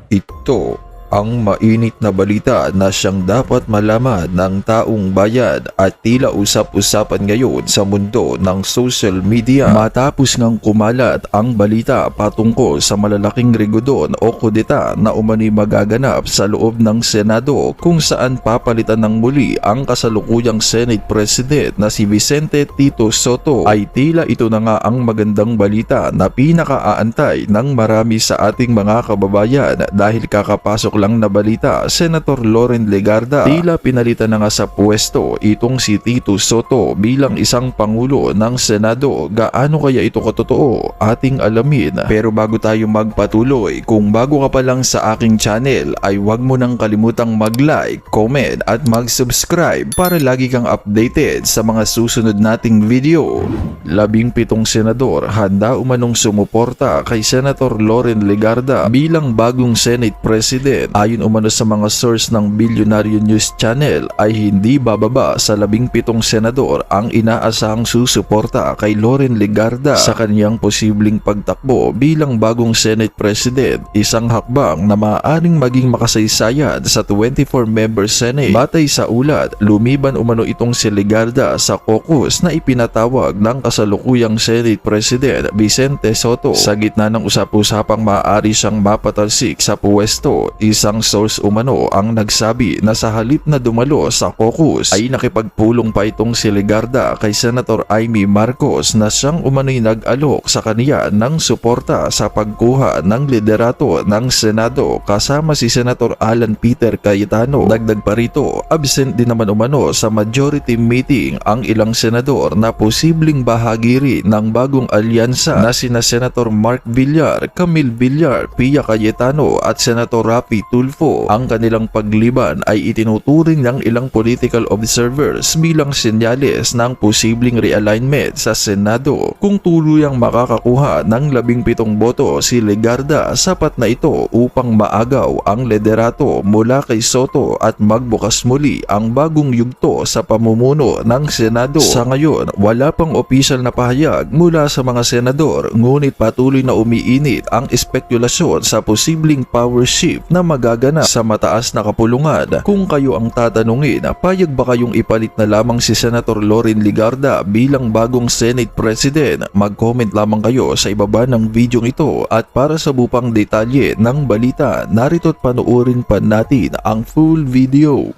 Ito ang mainit na balita na siyang dapat malaman ng taong bayan at tila usap-usapan ngayon sa mundo ng social media matapos ngang kumalat ang balita patungkol sa malalaking rigodon o kudeta na umano'y magaganap sa loob ng Senado kung saan papalitan ng muli ang kasalukuyang Senate President na si Vicente Tito Sotto. Ay tila ito na nga ang magandang balita na pinakaaantay ng marami sa ating mga kababayan dahil kakapasok lang na balita, Senator Loren Legarda tila pinalitan na nga sa pwesto itong si Tito Sotto bilang isang pangulo ng Senado. Gaano kaya ito katotoo? Ating alamin. Pero bago tayo magpatuloy, kung bago ka pa lang sa aking channel ay huwag mo nang kalimutang mag-like, comment at mag-subscribe para lagi kang updated sa mga susunod nating video. 17 senador handa umanong sumuporta kay Senator Loren Legarda bilang bagong Senate President. Ayon umano sa mga source ng Bilyonaryo News Channel ay hindi bababa sa 17 senador ang inaasahang susuporta kay Loren Legarda sa kaniyang posibleng pagtakbo bilang bagong Senate President, isang hakbang na maaaring maging makasaysayan sa 24-member Senate. Batay sa ulat, lumiban umano itong si Legarda sa caucus na ipinatawag ng kasalukuyang Senate President Vicente Sotto. Sa gitna ng usap-usapang maaari siyang mapatalsik sa pwesto, isang source umano ang nagsabi na sa halip na dumalo sa caucus ay nakipagpulong pa itong si Legarda kay Senator Amy Marcos na siyang umano'y nag-alok sa kaniya ng suporta sa pagkuha ng liderato ng Senado kasama si Senator Alan Peter Cayetano. Dagdag pa rito, absent din naman umano sa majority meeting ang ilang senador na posibleng bahagi rin ng bagong alyansa na sina Senator Mark Villar, Camille Villar, Pia Cayetano at Senator Rapi Tulfo. Ang kanilang pagliban ay itinuturing ng ilang political observers bilang senyales ng posibleng realignment sa Senado. Kung tuluyang makakakuha ng 17 boto si Legarda, sapat na ito upang maagaw ang liderato mula kay Sotto at magbukas muli ang bagong yugto sa pamumuno ng Senado. Sa ngayon, wala pang opisyal na pahayag mula sa mga senador, ngunit patuloy na umiinit ang espekulasyon sa posibleng power shift na magaganap sa mataas na kapulungan. Kung kayo ang tatanungin, payag ba kayong ipalit na lamang si Senator Loren Legarda bilang bagong Senate President? Mag-comment lamang kayo sa ibaba ng video ito at para sa bupang detalye ng balita, narito't panoorin pa natin ang full video.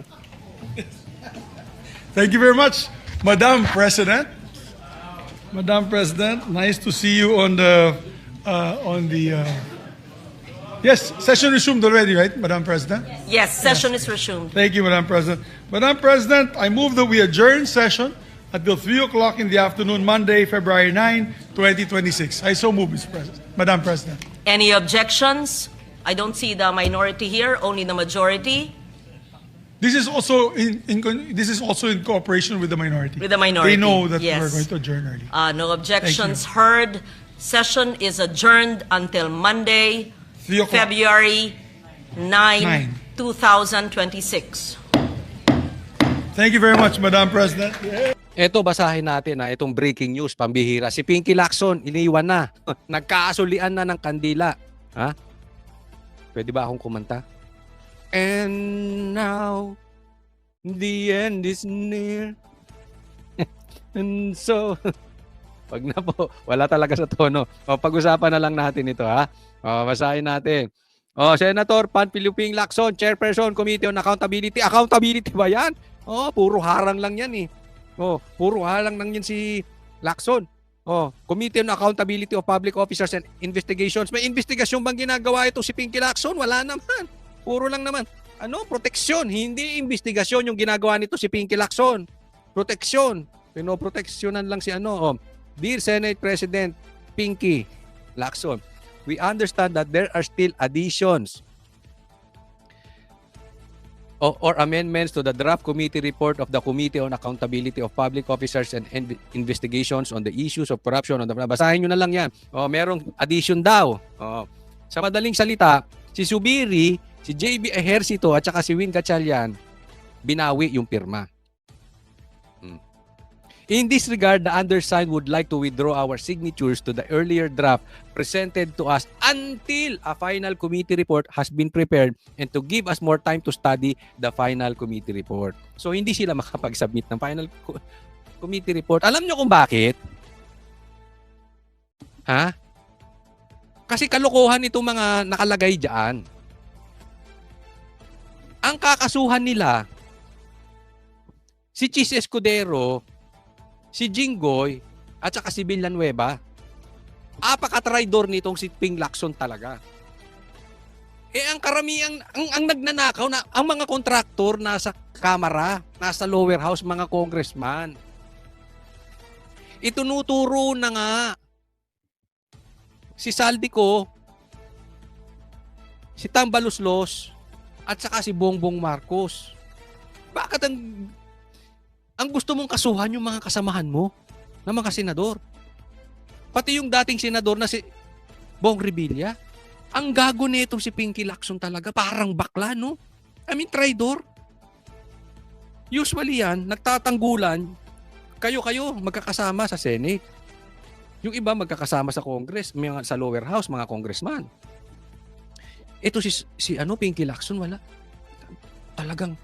Thank you very much, Madam President. Madam President, nice to see you on the yes, session resumed already, right, Madam President? Yes, session is resumed. Thank you, Madam President. Madam President, I move that we adjourn session until 3 o'clock in the afternoon, Monday, February 9, 2026. I so move, Mr. President. Madam President. Any objections? I don't see the minority here, only the majority. This is also in cooperation with the minority. With the minority, They know that yes. we're going to adjourn early. No objections heard. Session is adjourned until Monday, 3 o'clock. February 9, 2026. Thank you very much, Madam President. Ito, basahin natin itong breaking news, pambihira. Si Pinky Lacson, iniwan na. Nagkaasulian na ng kandila. Ha? Pwede ba akong kumanta? And now, the end is near. And so, wag na po. Wala talaga sa tono. Pag-usapan na lang natin ito, ha? Basahin natin. Senator Panfiliping Lacson, Chairperson, Committee on Accountability. Accountability ba yan? Puro harang lang yan eh. Puro harang lang yan si Lacson. Committee on Accountability of Public Officers and Investigations. May investigasyon bang ginagawa ito si Pinky Lacson? Wala naman. Puro lang naman. Proteksyon. Hindi investigasyon yung ginagawa nito si Pinky Lacson. Proteksyon. Pinoproteksyonan lang si Dear Senate President Pinky Lacson, we understand that there are still additions or amendments to the draft committee report of the Committee on Accountability of Public Officers and Investigations on the issues of corruption. Basahin nyo na lang yan. Merong addition daw. Sa madaling salita, si Subiri, si JB Ejercito at saka si Win Gatchalian, binawi yung pirma. In this regard, the undersigned would like to withdraw our signatures to the earlier draft presented to us until a final committee report has been prepared and to give us more time to study the final committee report. So hindi sila makapag-submit ng final committee report. Alam nyo kung bakit? Ha? Kasi kalokohan itong mga nakalagay dyan. Ang kakasuhan nila, si Chis Escudero, si Jinggoy, at saka si Villanueva, apaka-traidor nitong si Ping Lacson talaga. Ang karamihan, ang nagnanakaw, ang mga kontraktor nasa Kamara, nasa lower house, mga congressman. Itunuturo na nga si Saldico, si Tambaluslos, at saka si Bongbong Marcos. Bakit ang gusto mong kasuhan yung mga kasamahan mo na mga senador? Pati yung dating senador na si Bong Revilla. Ang gago nitong si Pinky Lacson talaga. Parang bakla, no? I mean, traidor. Usually yan, nagtatanggulan, kayo magkakasama sa Senate. Yung iba magkakasama sa Congress, sa lower house, mga congressman. Ito si Pinky Lacson, wala. Talagang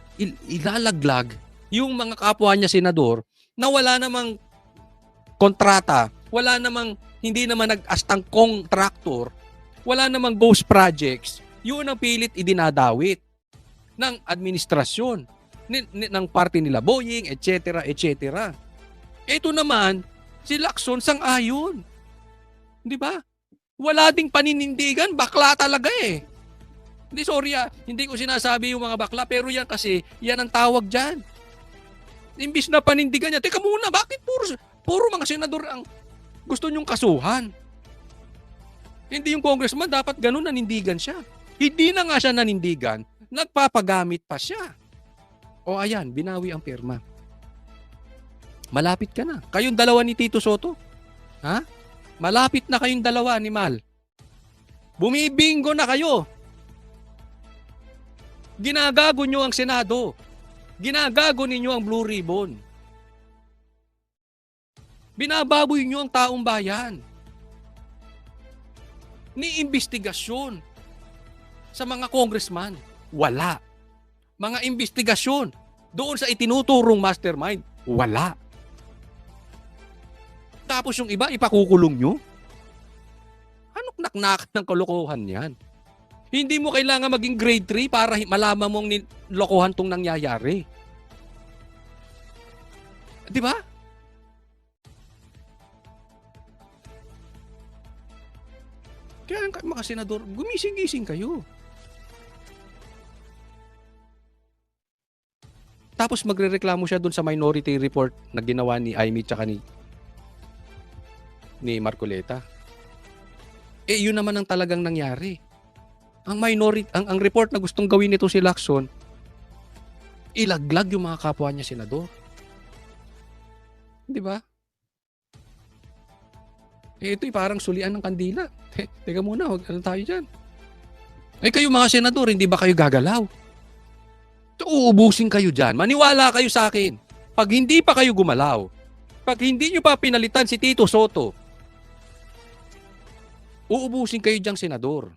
ilalaglag yung mga kapwa niya senador na wala namang kontrata, wala namang, hindi naman nag-astang contractor, wala namang ghost projects, yun ang pilit idinadawit ng administrasyon, ng party nila, Boying, etc., etc. Ito naman, si Lacson sang-ayon. Di ba? Wala ding paninindigan, bakla talaga eh. Hindi, sorry hindi ko sinasabi yung mga bakla, pero yan kasi, yan ang tawag dyan. Imbis na panindigan niya, teka muna, bakit puro mga senador ang gusto nyong kasuhan? Hindi yung congressman, dapat ganun nanindigan siya. Hindi na nga siya nanindigan, nagpapagamit pa siya. O ayan, binawi ang pirma. Malapit ka na. Kayong dalawa ni Tito Soto. Ha? Malapit na kayong dalawa ni Mal. Bumibingo na kayo. Ginagago nyo ang Senado. Ginagago ninyo ang Blue Ribbon. Binababoy nyo ang taong bayan. Ni investigasyon sa mga congressman. Wala. Mga investigasyon doon sa itinuturong mastermind. Wala. Tapos yung iba, ipakukulong nyo? Anong naknak ng kalokohan yan? Hindi mo kailangan maging grade 3 para malaman mong lokohan tong nangyayari. Di ba? Kaya mga senador, gumising-gising kayo. Tapos magrereklamo siya dun sa minority report na ginawa ni Amy tsaka ni Marcoleta. Yun naman ang talagang nangyari. Ang minority, ang report na gustong gawin nito si Lacson, ilaglag yung mga kapwa niya senador. Di ba? Ito'y parang sulian ng kandila. Teka muna, ano tayo dyan? Kayo mga senador, hindi ba kayo gagalaw? Uubusin kayo dyan. Maniwala kayo sa akin. Pag hindi pa kayo gumalaw, pag hindi nyo pa pinalitan si Tito Soto, uubusin kayo dyan, senador.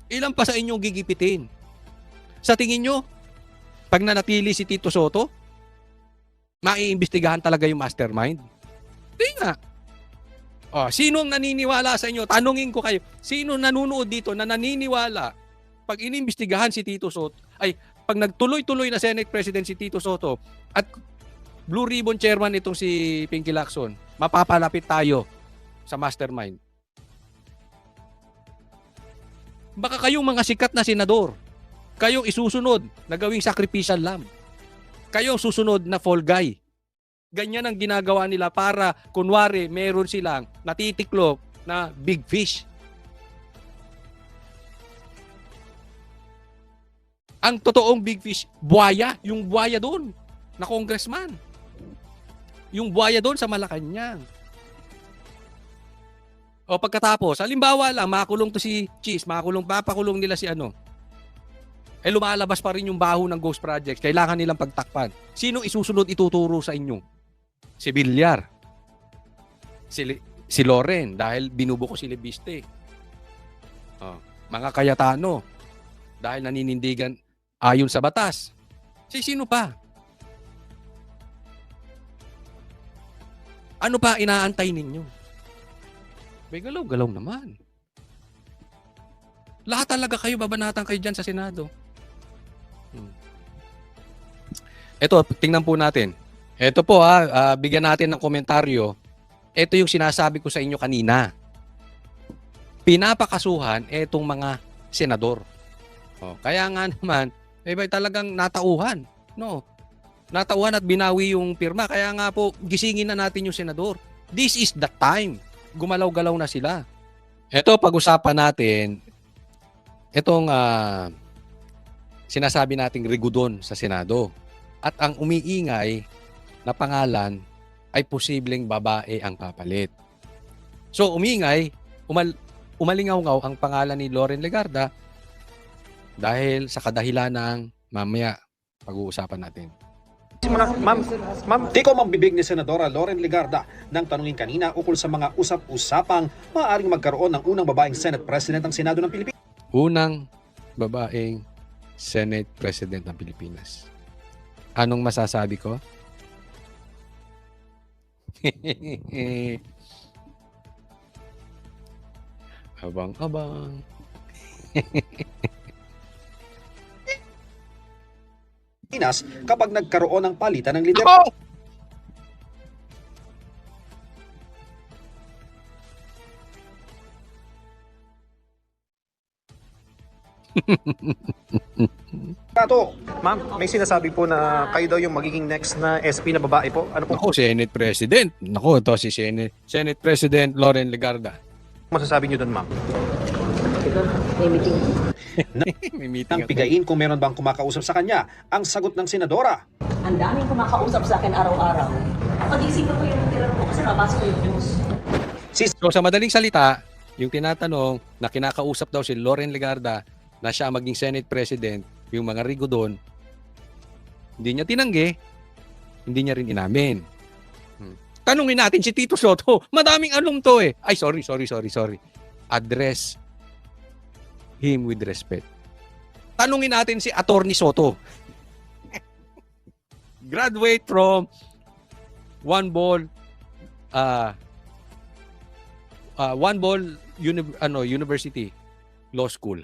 Ilan pa sa inyong gigipitin? Sa tingin nyo, pag nanatili si Tito Soto, maiimbestigahan talaga yung mastermind? Hindi nga. Sino ang naniniwala sa inyo? Tanungin ko kayo, sino nanunood dito na naniniwala pag inimbestigahan si Tito Soto, pag nagtuloy-tuloy na Senate President si Tito Soto at Blue Ribbon Chairman itong si Pinky Lacson, mapapalapit tayo sa mastermind. Baka kayong mga sikat na senador, kayong isusunod na gawing sacrificial lamb. Kayong susunod na fall guy. Ganyan ang ginagawa nila para kunwari meron silang natitiklop na big fish. Ang totoong big fish, buwaya. Yung buwaya doon na congressman. Yung buwaya doon sa Malacanang. O pagkatapos, halimbawa lang, makulong to si Cheese, papakulong nila si lumalabas pa rin yung baho ng ghost projects. Kailangan nilang pagtakpan. Sino isusunod ituturo sa inyo? Si Villar. Si Loren dahil binubuko si Lebiste. Mga Cayetano dahil naninindigan ayon sa batas. Sino pa? Ano pa inaantay ninyo? May galaw-galaw naman. Lahat talaga kayo, babanatan kayo dyan sa Senado. Ito, tingnan po natin. Ito po bigyan natin ng komentaryo. Ito yung sinasabi ko sa inyo kanina. Pinapakasuhan itong mga senador. Kaya nga naman, talagang natauhan. No? Natauhan at binawi yung pirma. Kaya nga po, gisingin na natin yung senador. This is the time. Gumalaw-galaw na sila. Ito, pag-usapan natin, itong sinasabi nating rigudon sa Senado. At ang umiingay na pangalan ay posibleng babae ang papalit. So, umiingay, umalingaw-ngaw ang pangalan ni Loren Legarda dahil sa kadahilan ng mamaya pag-uusapan natin. Ma'am, di ko mambibig ni Senadora Loren Legarda nang tanungin kanina ukol sa mga usap-usapang maaaring magkaroon ng unang babaeng Senate President ng Senado ng Pilipinas. Unang babaeng Senate President ng Pilipinas. Anong masasabi ko? Abang-abang. Kapag nagkaroon ng palitan ng lider. Ma'am, may sinasabi po na kayo daw yung magiging next na SP na babae po. Ano po Ako, Senate President. Naku, ito si Senate President Loren Legarda. masasabi niyo doon, ma'am? May meeting Nang pigain kung meron bang kumakausap sa kanya, ang sagot ng senadora. Ang daming kumakausap sa akin araw-araw. Pag-isipan ko yung tira ko kasi nabasa ko yung news. So sa madaling salita, yung tinatanong na kinakausap daw si Loren Legarda na siya maging Senate President, yung mga rigo doon, hindi niya tinanggi, hindi niya rin inamin. Tanungin natin si Tito Soto. Madaming alum to eh. Ay, sorry. Address him with respect. Tanungin natin si Attorney Soto. Graduate from One Ball University Law School.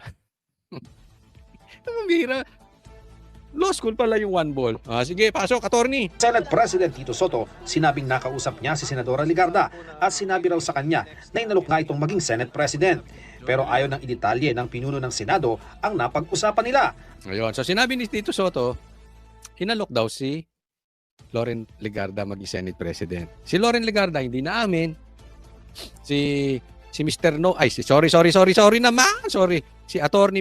Ang bihira. Law school pala yung One Ball. Sige, pasok, attorney. Senate President Tito Soto, sinabing nakausap niya si Senadora Legarda at sinabi raw sa kanya na inalok nga itong maging Senate President. Pero ayaw ng idetalye ng pinuno ng Senado ang napag-usapan nila. Ngayon, so sinabi ni Tito Soto, inalok daw si Loren Legarda maging Senate President. Si Loren Legarda hindi na amin. Si Mr. No, ay sorry naman. Sorry. Si Attorney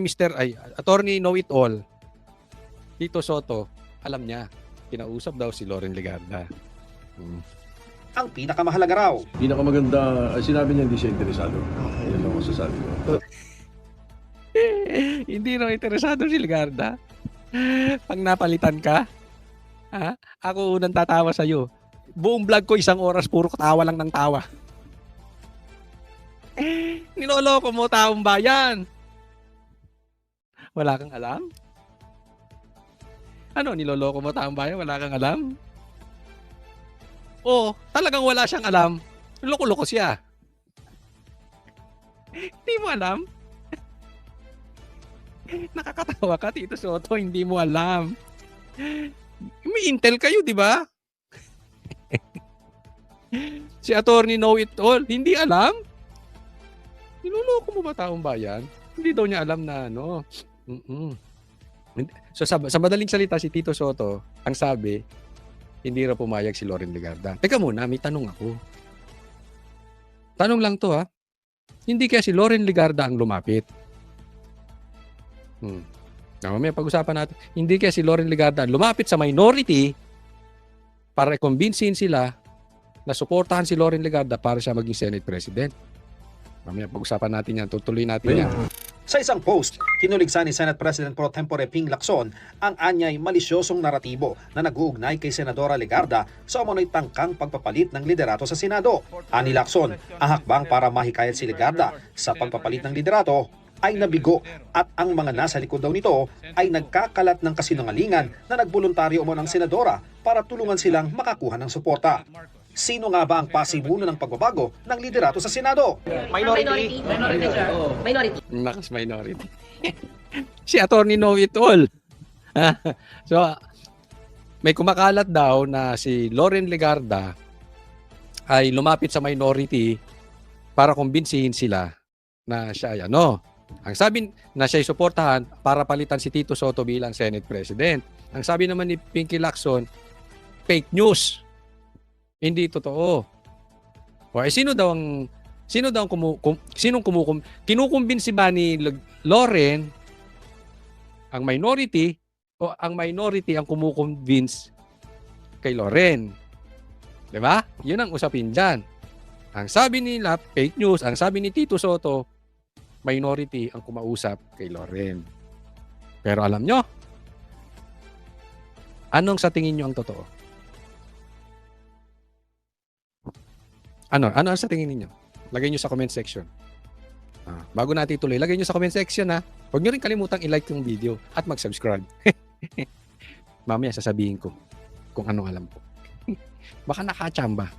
Know It All. Tito Soto, alam niya, kinausap daw si Loren Legarda. Ang pinakamahalaga raw. Pinakamaganda, sinabi niya hindi siya interesado. Yan lang masasabi ko. Hindi raw interesado si Legarda. Pag napalitan ka, ako unang tatawa sa'yo. Buong vlog ko 1 oras, puro tawa lang ng tawa. Niloloko mo taong bayan. Wala kang alam? Ano, niloloko mo taong bayan? Wala kang alam? Oo, talagang wala siyang alam. Loko-loko siya. Hindi mo alam? Nakakatawa ka, Tito Soto, hindi mo alam. May intel kayo, di ba? Si Attorney Know It All, hindi alam? Niloloko mo ba taong bayan? Hindi daw niya alam na ano. So sa madaling salita, si Tito Soto, ang sabi, hindi raw pumayag si Loren Legarda. Teka muna, may tanong ako. Tanong lang to Hindi kaya si Loren Legarda ang lumapit? May pag-usapan natin. Hindi kaya si Loren Legarda ang lumapit sa minority para i-convincein sila na suportahan si Loren Legarda para siya maging Senate President. Mamaya pag-usapan natin yan. Tutuloy natin yan. Sa isang post, kinuligsa ni Senate President Pro Tempore Ping Lacson ang anyay malisyosong naratibo na nag-uugnay kay Senadora Legarda sa umano'y tangkang pagpapalit ng liderato sa Senado. Ani Lacson, ang hakbang para mahikayat si Legarda sa pagpapalit ng liderato ay nabigo at ang mga nasa likod daw nito ay nagkakalat ng kasinungalingan na nagboluntaryo mo ng senadora para tulungan silang makakuha ng suporta. Sino nga ba ang pasimuno ng pagbabago ng liderato sa Senado? Minority. Minority. Nakas minority. Si Attorney Know It All. So, may kumakalat daw na si Loren Legarda ay lumapit sa minority para kumbinsihin sila na siya ay ano. Ang sabi na siya ay suportahan para palitan si Tito Sotto bilang Senate President. Ang sabi naman ni Pinky Lacson, fake news. Hindi totoo. O sino daw ang kinukumbinsi ba ni Loren ang minority o ang minority ang kumukumbins kay Loren? 'Di ba? 'Yun ang usapin diyan. Ang sabi nila fake news, ang sabi ni Tito Sotto minority ang kumausap kay Loren. Pero alam nyo, anong sa tingin nyo ang totoo? Ano ang sa tingin niyo? Lagay niyo sa comment section. Bago natin ituloy, lagay niyo sa comment section ha. Huwag niyo rin kalimutang i-like yung video at mag-subscribe. Mamaya sasabihin ko kung anong alam ko. Baka nakachamba.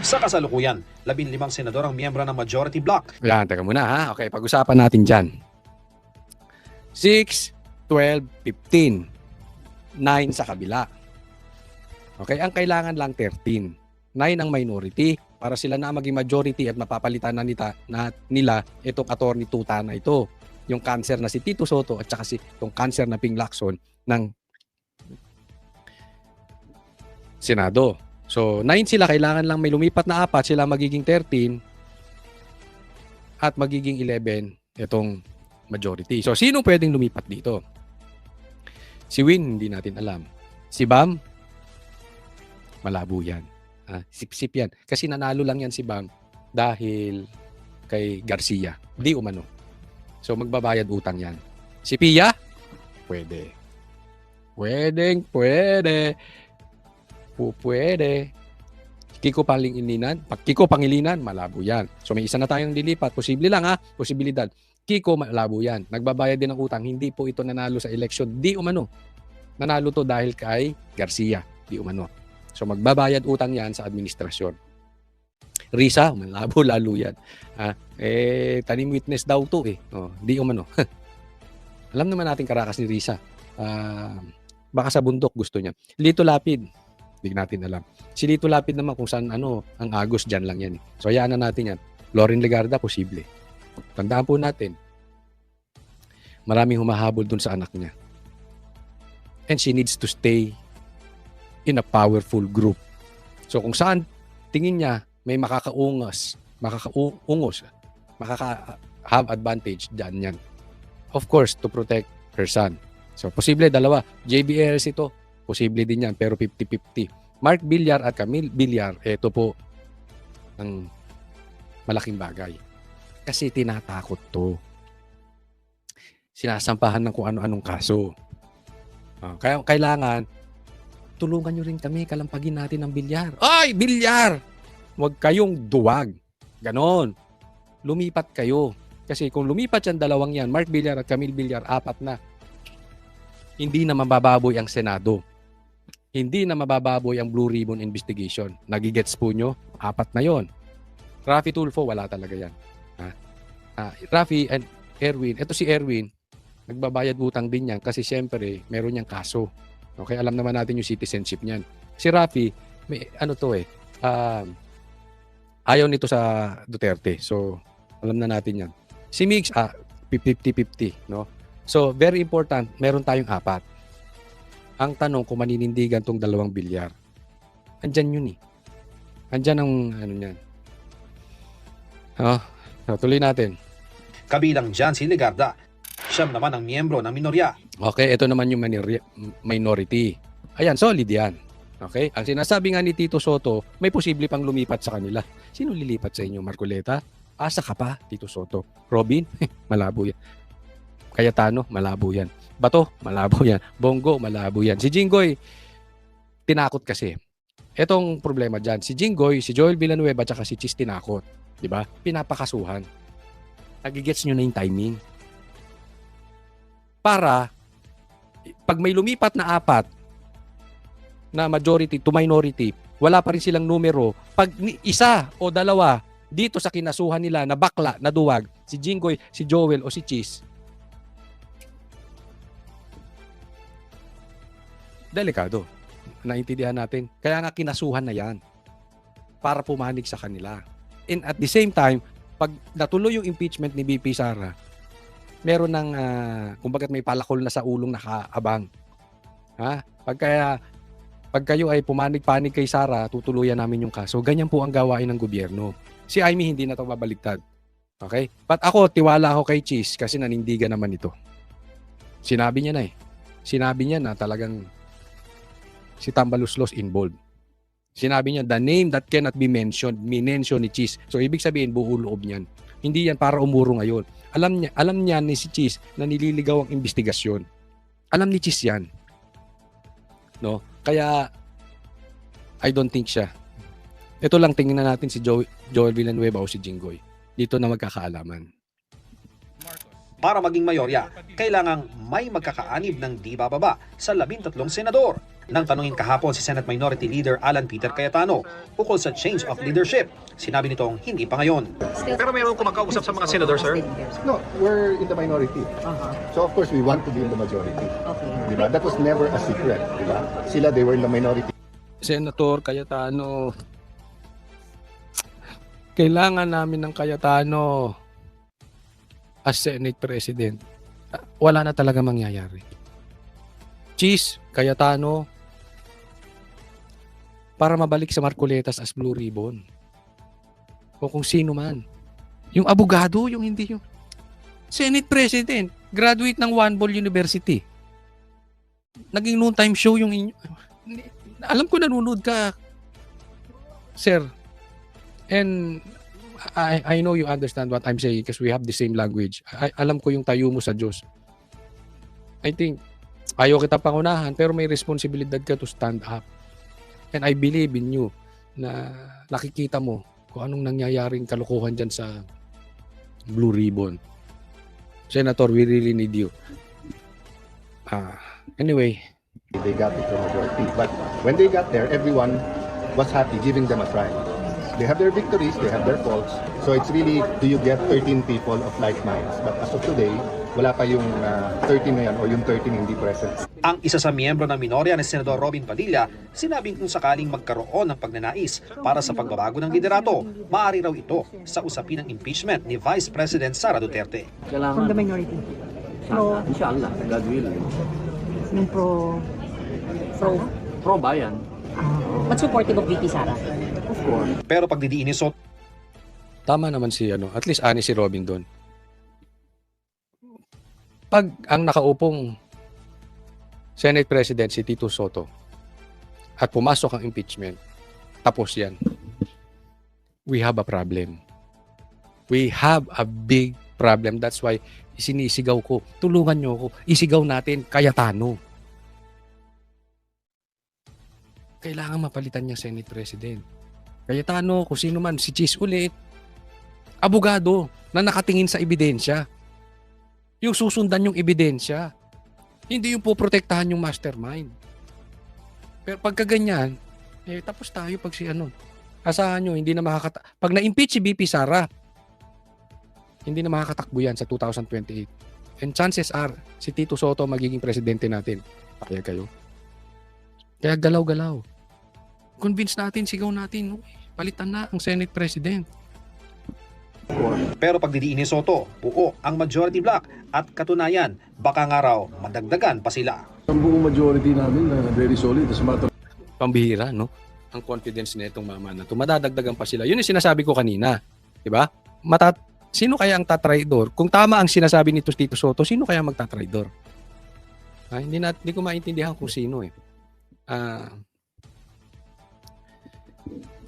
Sa kasalukuyan, 15 senador ang miyembro ng majority bloc. Yan, teka muna ha. Okay, pag-usapan natin dyan. 6, 12, 15. 9 sa kabila. Okay, ang kailangan lang 13. 9 ang minority para sila na maging majority at mapapalitan na nila itong attorney tuta na ito. Yung cancer na si Tito Sotto at saka itong cancer na Ping Lacson ng Senado. So 9 sila, kailangan lang may lumipat na 4, sila magiging 13 at magiging 11 itong majority. So sino pwedeng lumipat dito? Si Win, hindi natin alam. Si Bam, malabo yan. Sip-sip yan. Kasi nanalo lang yan si Bam dahil kay Garcia. Di umano. So magbabayad utang yan. Si Pia? Pwede. Pwede. Pwede. Kiko Pangilinan, malabo yan. So may isa na tayong lilipat. Posible lang ha. Posibilidad. Kiko, malabo yan. Nagbabayad din ng utang. Hindi po ito nanalo sa election. Di umano. Nanalo to dahil kay Garcia. Di umano. So magbabayad utang yan sa administrasyon. Risa, malabo lalo yan. Tanim witness daw to eh. Di umano. Alam naman natin karakas ni Risa. Baka sa bundok gusto niya. Lito Lapid, hindi natin alam. Si Lito Lapid naman kung saan ang Agos dyan lang yan. So hayaan na natin yan. Loren Legarda, posible. Tandaan po natin, maraming humahabol dun sa anak niya. And she needs to stay in a powerful group. So kung saan tingin niya may makaka-have advantage dyan yan. Of course, to protect her son. So posible dalawa. JBLs ito, posible din yan pero 50-50. Mark Villar at Camille Villar, ito po ang malaking bagay. Kasi tinatakot to. Sinasampahan ng kung ano-anong kaso. Kaya kailangan tulungan nyo rin kami, kalampagin natin ng Villar. Ay, Villar! Huwag kayong duwag. Ganon. Lumipat kayo. Kasi kung lumipat yan dalawang yan, Mark Villar at Camille Villar, 4 na. Hindi na mabababoy ang Senado. Hindi na mabababoy ang Blue Ribbon Investigation. Nagigets po nyo? 4 na yon. Raffy Tulfo, wala talaga yan. Raffy and Erwin. Ito si Erwin, nagbabayad utang din yan kasi siyempre, meron niyang kaso. Okay, alam naman natin yung citizenship niyan. Si Raffy, may ayaw nito sa Duterte. So, alam na natin yan. Si Mix, 50-50, no? So, very important, meron tayong 4. Ang tanong kung maninindigan tong 2 Villar. Andyan yun eh. Andyan ang niyan. Tuloy natin. Kabilang dyan si Legarda. Siyam naman ang miyembro ng minorya. Okay, ito naman yung minority. Ayan, solid yan. Okay? Ang sinasabi nga ni Tito Sotto, may posible pang lumipat sa kanila. Sino lilipat sa inyo? Marcoleta? Asa ka pa, Tito Soto. Robin, malabo yan. Cayetano, malabo yan. Bato, malabo yan. Bongo, malabo yan. Si Jinggoy, tinakot kasi. Etong problema dyan, si Jinggoy, si Joel Villanueva, tsaka si Chis tinakot. Diba? Pinapakasuhan. Nagigets nyo na yung timing. Para, pag may lumipat na 4 na majority to minority, wala pa rin silang numero. Pag isa o dalawa dito sa kinasuhan nila na bakla, na duwag, si Jinggoy, si Joel o si Chis, delikado. Naintindihan natin. Kaya nga kinasuhan na yan para pumanig sa kanila. And at the same time, pag natuloy yung impeachment ni VP Sara, meron ng, kumbaga may palakol na sa ulong nakaabang. Ha? Pag kayo ay pumanig-panig kay Sara, tutuluyan namin yung kaso. Ganyan po ang gawain ng gobyerno. Si Amy hindi na ito babaligtad. Okay? But ako, tiwala ako kay Chis kasi nanindigan naman ito. Sinabi niya na eh. Sinabi niya na talagang si Tambaluslos involved. Sinabi niya, the name that cannot be mentioned, minention ni Chis. So, ibig sabihin, buo loob niyan. Hindi yan para umuro ngayon. Alam niya ni si Chis na nililigaw ang investigasyon. Alam ni Chis yan. No? Kaya, I don't think siya. Ito lang, tingnan natin si Joel Villanueva o si Jinggoy. Dito na magkakaalaman. Para maging mayorya, kailangang may magkakaanib ng di bababa sa 13 senador. Nang tanungin kahapon si Senate Minority Leader Alan Peter Cayetano ukol sa change of leadership, sinabi nitong hindi pa ngayon. Pero mayroon kumakausap sa mga senador, sir? No, we're in the minority. So of course, we want to be in the majority. Okay. Diba? That was never a secret. Diba? Sila, they were in the minority. Senator Cayetano, kailangan namin ng Cayetano as Senate President. Wala na talaga mangyayari. Chis, Cayetano, para mabalik sa Marcoletas as Blue Ribbon. O kung sino man. Yung abogado, yung hindi yung Senate President, graduate ng One Ball University. Naging noon time show yung inyo. Alam ko nanonood ka, sir. And I know you understand what I'm saying because we have the same language. Alam ko yung tayo mo sa Diyos. I think, ayaw kita pangunahan pero may responsibilidad ka to stand up. And I believe in you na nakikita mo kung anong nangyayaring kalukuhan dyan sa Blue Ribbon. Senator, we really need you. Anyway. They got it to majority. But when they got there, everyone was happy giving them a try. They have their victories, they have their faults. So it's really, do you get 13 people of like minds? But as of today, wala pa yung 13 na yan o yung 13 hindi present. Ang isa sa miyembro ng minorya ni Senador Robin Padilla, sinabing kung sakaling magkaroon ng pagnanais para sa pagbabago ng liderato, maaari raw ito sa usapin ng impeachment ni Vice President Sara Duterte. From the minority. Inshallah, God will. Yung Pro bayan. but supportive of VP Sara. Of course. Pero pagdidiin ni Soto, Tama naman si at least ani si Robin doon. Pag ang nakaupong Senate President si Tito Soto at pumasok ang impeachment, tapos yan. We have a problem. We have a big problem. That's why sinisigaw ko, tulungan nyo ako, isigaw natin Cayetano. Kailangan mapalitan niya Senate President. Cayetano, kung sino man, si Chis ulit, abogado na nakatingin sa ebidensya. Yung susundan yung ebidensya. Hindi yung poprotektahan yung mastermind. Pero pagka ganyan, tapos tayo pag si asahan nyo, hindi na pag na-impeach si VP Sara, hindi na makakatakbo yan sa 2028. And chances are, si Tito Soto magiging presidente natin. Kaya kayo. Kaya galaw-galaw. Convince natin, sigaw natin, palitan na ang Senate President. pero pagdidiin ni Soto, buo ang majority block at katunayan, baka nga raw madagdagan pa sila. Ang buong majority namin na very solid. As a matter Pambihira, no? Ang confidence na itong mama na ito. Madadagdagan pa sila. Yun yung sinasabi ko kanina. Diba? Sino kaya ang tatraidor? Kung tama ang sinasabi ni Tito Soto, sino kaya magtatraidor? Hindi ko maintindihan kung sino eh.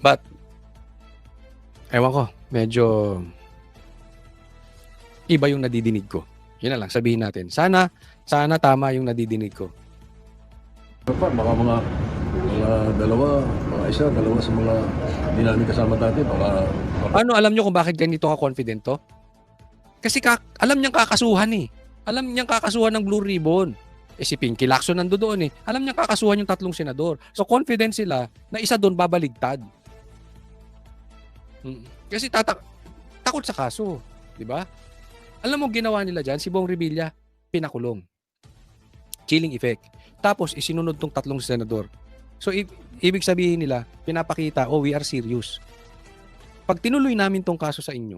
But, ewan ko, medyo iba yung nadidinig ko. Yun na lang, sabihin natin. Sana tama yung nadidinig ko. Baka mga dalawa sa mga hindi namin kasama dati, baka Ano, alam nyo kung bakit ganito ka confident to? Kasi alam niyang kakasuhan eh. Alam niyang kakasuhan ng Blue Ribbon. Si Pinky Lacson nando doon eh. Alam niyang kakasuhan yung 3 senador. So confident sila na isa doon babaligtad. Kasi takot sa kaso. Di ba? Alam mo ginawa nila dyan, si Bong Revilla, pinakulong. Chilling effect. Tapos isinunod tong 3 senador. So ibig sabihin nila, pinapakita, we are serious. Pag tinuloy namin tong kaso sa inyo,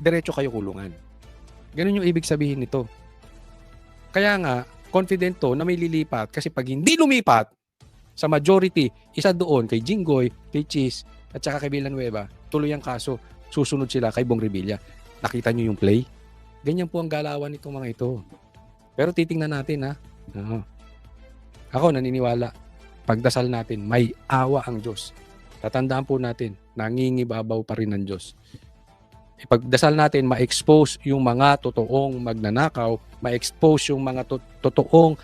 diretso kayo kulungan. Ganun yung ibig sabihin nito. Kaya nga, confident to na may lilipat kasi pag hindi lumipat sa majority, isa doon kay Jinggoy, kay Cheese, at saka kay Villanueva, tuloy ang kaso, susunod sila kay Bong Revilla. Nakita nyo yung play? Ganyan po ang galawan nitong mga ito. Pero titingnan natin ha. Ako naniniwala, pagdasal natin, may awa ang Diyos. Tatandaan po natin, nangingibabaw pa rin ng Diyos. Ipagdasal natin, ma-expose yung mga totoong magnanakaw, ma-expose yung mga totoong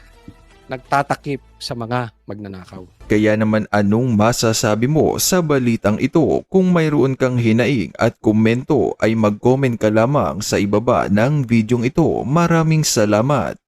nagtatakip sa mga magnanakaw. Kaya naman anong masasabi mo sa balitang ito? Kung mayroon kang hinaing at komento ay mag-comment ka lamang sa ibaba ng videong ito. Maraming salamat.